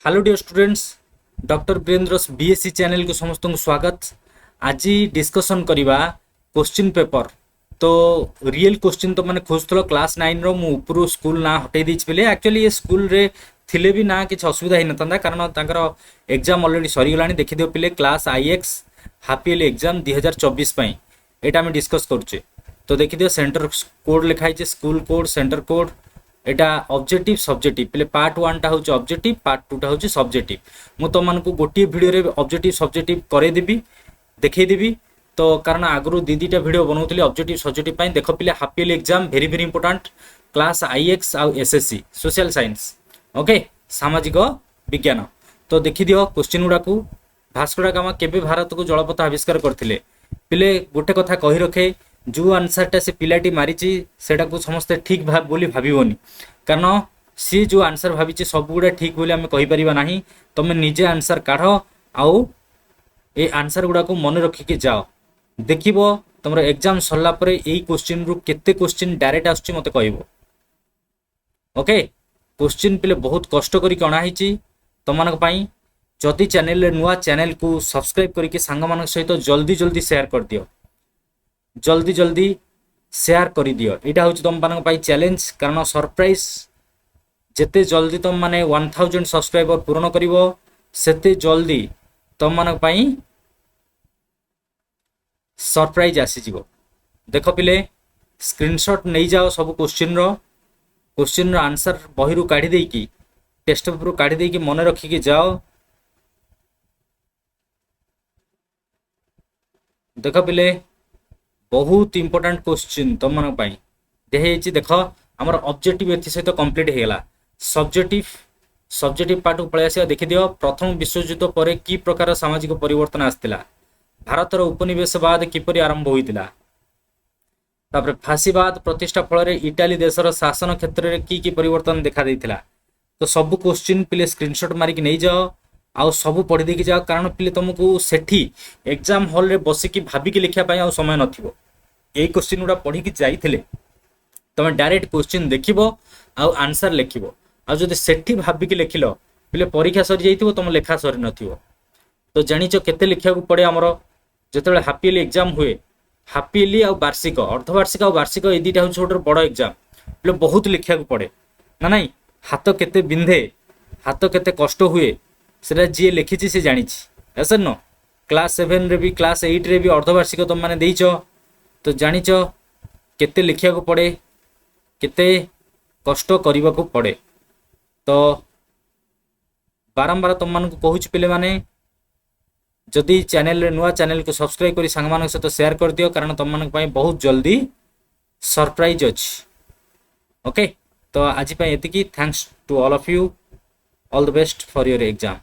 Hello dear students, doctor Virendra BSc channel को समस्त को स्वागत। आज डिस्कशन करवा क्वेश्चन पेपर। तो रियल क्वेश्चन तो मैंने खोजुल क्लास 9 रो मु ऊपर स्कूल ना हटई देछि बेले एक्चुअली ये स्कूल रे थिले भी ना किछ असुविधा ही नथंदा कारण तांकर एग्जाम ऑलरेडी सरी गलानी। देखि दियो पिले क्लास आईएक्स हाफ ईयरली एग्जाम 2024 पई एटा हम डिस्कस करछे। तो देखि दियो सेंटर कोड लिखाई छे, स्कूल कोड, सेंटर कोड, एटा ऑब्जेक्टिव सब्जेक्टिव पे पार्ट 1 टा होची ऑब्जेक्टिव, पार्ट 2 टा होची सब्जेक्टिव। मु तो मन को गोटी वीडियो रे ऑब्जेक्टिव सब्जेक्टिव करे देबी, देखै देबी। तो कारण आगरु दीदीटा वीडियो बनौतली ऑब्जेक्टिव सब्जेक्टिव पई। देखो पिले half yearly exam very very important, class IX आ एसएससी सोशल साइंस, ओके, सामाजिक विज्ञान। तो देखि दियो क्वेश्चन गुडा को। भास्को डा गामा केबे भारत को जलपथ आविष्कार करथिले? पिले गोटे कथा कहि रखे, जो आंसरटा से पिलाटी मारिची सेटा को समस्ते ठीक भाव बोली भाबिबोनी, कारण सी जो आंसर भाबिची सब गुडा ठीक बोली आमे कहि परिबा नाही। तमे निजे आंसर काढो आउ ए आंसर गुडा को मन रखि के जाओ। देखिबो तमरो एग्जाम सरला परे एई क्वेश्चन रु केते क्वेश्चन डायरेक्ट आछी मते कहइबो। ओके, क्वेश्चन पिले बहुत कष्ट करी कणा हिची तमनक पई। जदि चैनल रे नुवा चैनल को सब्सक्राइब करिके सांग मानक सहित जल्दी जल्दी शेयर कर दियो, जल्दी जल्दी शेयर कर दियो। यहाँ हूँ तुम मान चैलेंज, कारण सरप्राइज जिते जल्दी तुम माने 1000 सब्सक्राइबर पूर्ण करिवो सेते जल्दी तुम मान सरप्राइज आसीजिवो। देख पिले स्क्रीनशॉट नहीं जाओ सब क्वेश्चन रो आंसर बही रु काढ़ी देकी, टेस्ट पेपर काढ़ी देकी मन रखिके जाओ। देख पिले बहुत इंपोर्टेंट क्वेश्चन तुम मन पाई देखे। देख आमर ऑब्जेक्टिव एथि सहित कंप्लीट हो गला। सब्जेक्टिव पार्ट को पळै आसिया। देखि दियो प्रथम विश्वयुद्ध पर की प्रकार सामाजिक परिवर्तन आस्तिला, भारतर उपनिवेशवाद किपरि आरंभ होइतिला, तापर फासीवाद प्रतिष्ठा फल इटाली देशर शासन क्षेत्र में की परिवर्तन देखा देइतिला। तो सब क्वेश्चन पिले स्क्रीनशॉट मारिक नहीं जाओ आउ सब पढ़ी देकी जाओ, कारण पिले तुमको सेठी एग्जाम हॉल रे बसिकी भाबिकी लिखिया पई आ समय नथिबो। ए क्वेश्चन गुडा पढ़ी की जाइथिले तुम डायरेक्ट क्वेश्चन देखिबो आउ आंसर लिखिबो। आ जदि सेठी भाबिकी लिखिलो पिले परीक्षा सरी जाइथिबो, तुम लेखा सरी नथिबो। तो जानिचो केते लिखिया को पड़े हमरो जेतेबेले हाफ ईयरली एग्जाम हुए। हाफ ईयरली आ वार्षिक, अर्धवार्षिक आ वार्षिक ए दुटा होछ छोटर बड़ एग्जाम। पिले बहुत लिखिया को पड़े ना नहीं, हाथ केते बिंधे, हाथ केते कष्ट हुए सेटा जी लिखिची से जानिची। ऐसा न क्लास 7 रे भी क्लास 8 रे भी अर्धवार्षिक तुम माने देइचो, तो जानिच केते लिखिया को पड़े, केते कष्ट करबा को पड़े। तो बारंबार तुम मान को कहूच पिले माने जदि चैनल रे नुआ चैनल को सब्सक्राइब करी संग मान सहित शेयर कर दियो, कारण तुम मान पई बहुत जल्दी सरप्राइज अछि। ओके, तो आज पई एतिकी। Thanks to all of you, all the best for your exam.